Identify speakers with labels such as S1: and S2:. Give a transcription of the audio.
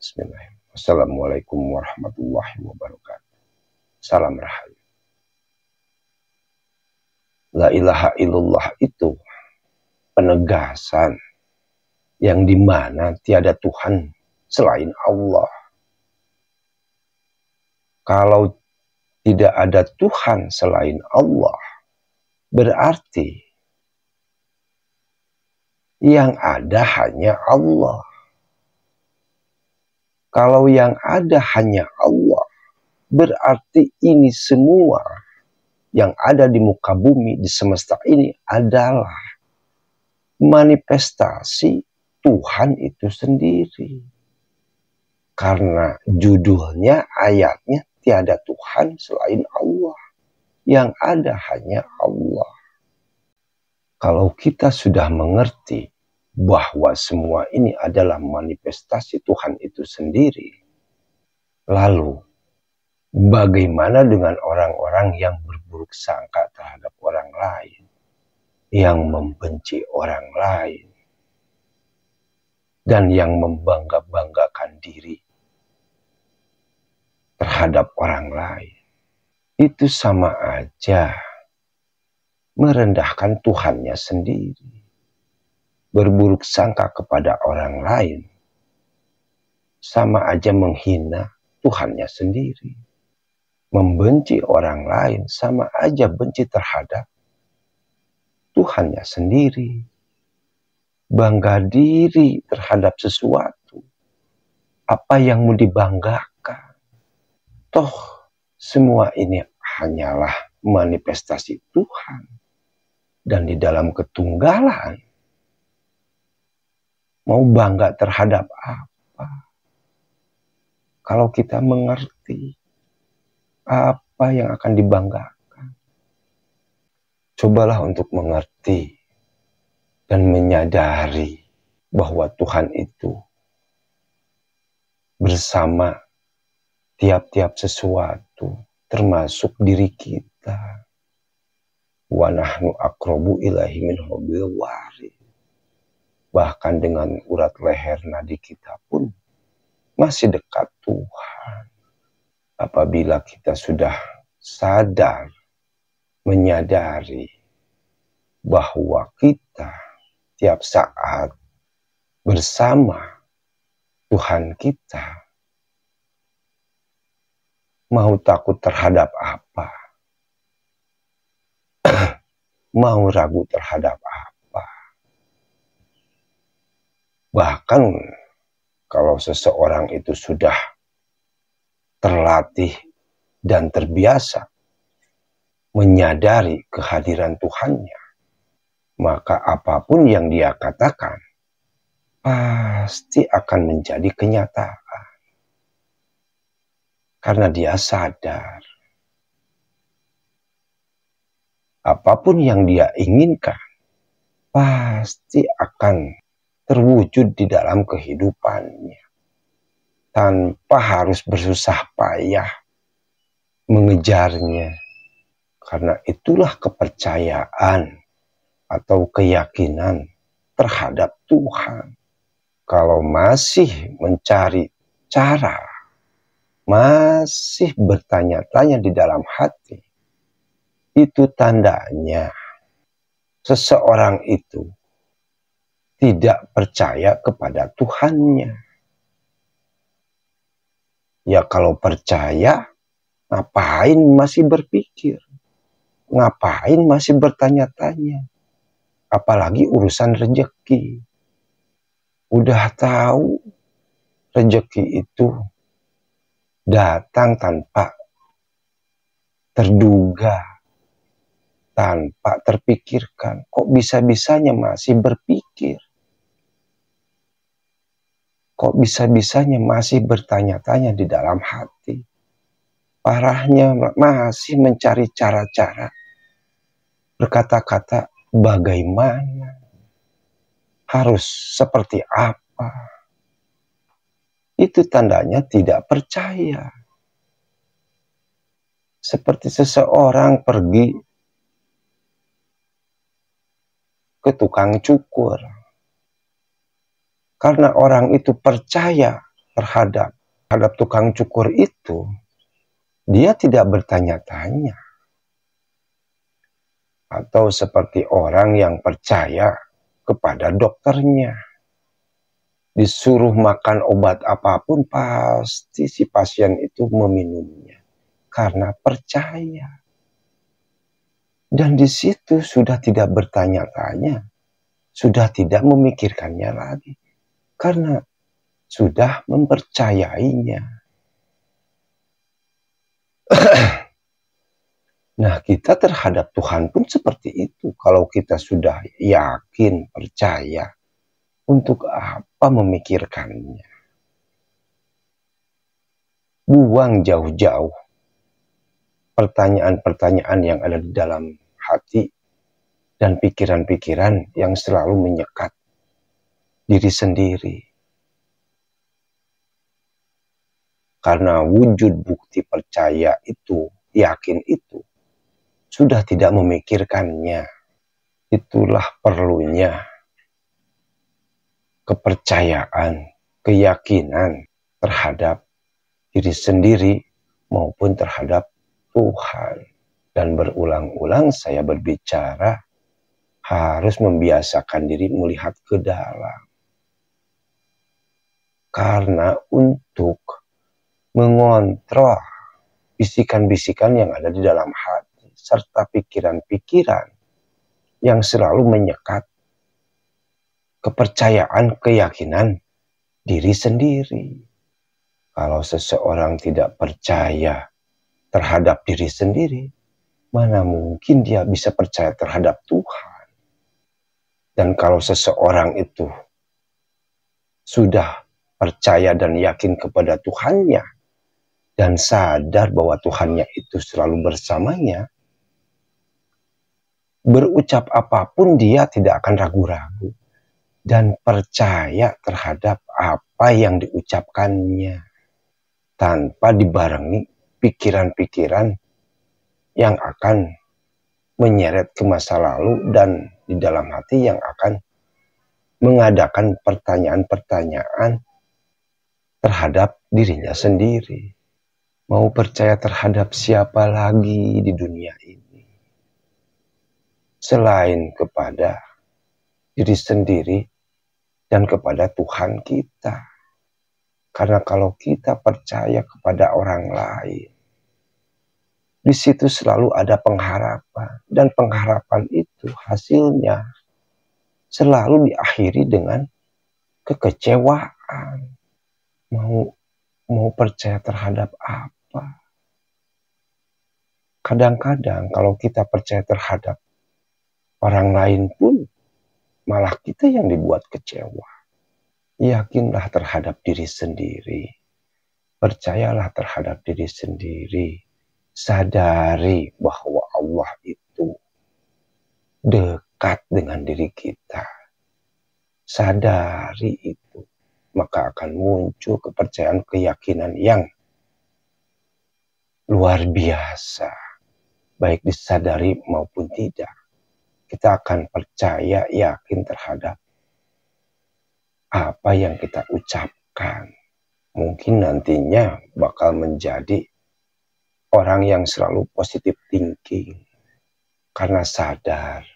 S1: Bismillahirrahmanirrahim. Assalamualaikum warahmatullahi wabarakatuh. Salam rahayu. La ilaha illallah itu penegasan yang dimana tiada Tuhan selain Allah. Kalau tidak ada Tuhan selain Allah, berarti yang ada hanya Allah. Kalau yang ada hanya Allah, berarti ini semua yang ada di muka bumi, di semesta ini adalah manifestasi Tuhan itu sendiri. Karena judulnya, ayatnya, tiada Tuhan selain Allah. Yang ada hanya Allah. Kalau kita sudah mengerti bahwa semua ini adalah manifestasi Tuhan itu sendiri, lalu bagaimana dengan orang-orang yang berburuk sangka terhadap orang lain, yang membenci orang lain, dan yang membangga-banggakan diri terhadap orang lain? Itu sama aja merendahkan Tuhannya sendiri. Berburuk sangka kepada orang lain sama aja menghina Tuhannya sendiri. Membenci orang lain sama aja benci terhadap Tuhannya sendiri. Bangga diri terhadap sesuatu, apa yang mau dibanggakan? Toh semua ini hanyalah manifestasi Tuhan. Dan di dalam ketunggalan, mau bangga terhadap apa? Kalau kita mengerti apa yang akan dibanggakan, cobalah untuk mengerti dan menyadari bahwa Tuhan itu bersama tiap-tiap sesuatu, termasuk diri kita. Wa nahnu aqrabu ilaihi min hablil warid. Bahkan dengan urat leher nadi kita pun masih dekat Tuhan. Apabila kita sudah sadar, menyadari bahwa kita tiap saat bersama Tuhan kita, mau takut terhadap apa? Mau ragu terhadap apa? Bahkan kalau seseorang itu sudah terlatih dan terbiasa menyadari kehadiran Tuhannya, maka apapun yang dia katakan pasti akan menjadi kenyataan. Karena dia sadar apapun yang dia inginkan pasti akan terwujud di dalam kehidupannya. Tanpa harus bersusah payah mengejarnya. Karena itulah kepercayaan atau keyakinan terhadap Tuhan. Kalau masih mencari cara, masih bertanya-tanya di dalam hati, itu tandanya seseorang itu tidak percaya kepada Tuhannya. Ya kalau percaya, ngapain masih berpikir? Ngapain masih bertanya-tanya? Apalagi urusan rezeki. Udah tahu rezeki itu datang tanpa terduga, tanpa terpikirkan. Kok bisa-bisanya masih berpikir? Kok bisa-bisanya masih bertanya-tanya di dalam hati? Parahnya masih mencari cara-cara berkata-kata bagaimana, harus seperti apa. Itu tandanya tidak percaya. Seperti seseorang pergi ke tukang cukur. Karena orang itu percaya terhadap tukang cukur itu, dia tidak bertanya-tanya. Atau seperti orang yang percaya kepada dokternya. Disuruh makan obat apapun, pasti si pasien itu meminumnya. Karena percaya. Dan di situ sudah tidak bertanya-tanya. Sudah tidak memikirkannya lagi. Karena sudah mempercayainya. Nah, kita terhadap Tuhan pun seperti itu. Kalau kita sudah yakin, percaya, untuk apa memikirkannya? Buang jauh-jauh pertanyaan-pertanyaan yang ada di dalam hati dan pikiran-pikiran yang selalu menyekat diri sendiri. Karena wujud bukti percaya itu, yakin itu, sudah tidak memikirkannya. Itulah perlunya kepercayaan, keyakinan terhadap diri sendiri maupun terhadap Tuhan. Dan berulang-ulang saya berbicara harus membiasakan diri melihat ke dalam. Karena untuk mengontrol bisikan-bisikan yang ada di dalam hati serta pikiran-pikiran yang selalu menyekat kepercayaan, keyakinan diri sendiri. Kalau seseorang tidak percaya terhadap diri sendiri, mana mungkin dia bisa percaya terhadap Tuhan. Dan kalau seseorang itu sudah percaya dan yakin kepada Tuhannya, dan sadar bahwa Tuhannya itu selalu bersamanya, berucap apapun dia tidak akan ragu-ragu dan percaya terhadap apa yang diucapkannya tanpa dibarengi pikiran-pikiran yang akan menyeret ke masa lalu dan di dalam hati yang akan mengadakan pertanyaan-pertanyaan terhadap dirinya sendiri. Mau percaya terhadap siapa lagi di dunia ini selain kepada diri sendiri dan kepada Tuhan kita. Karena kalau kita percaya kepada orang lain, di situ selalu ada pengharapan. Dan pengharapan itu hasilnya selalu diakhiri dengan kekecewaan. Mau percaya terhadap apa? Kadang-kadang kalau kita percaya terhadap orang lain pun, malah kita yang dibuat kecewa. Yakinlah terhadap diri sendiri. Percayalah terhadap diri sendiri. Sadari bahwa Allah itu dekat dengan diri kita. Sadari itu. Maka akan muncul kepercayaan, keyakinan yang luar biasa. Baik disadari maupun tidak. Kita akan percaya, yakin terhadap apa yang kita ucapkan. Mungkin nantinya bakal menjadi orang yang selalu positive thinking. Karena sadar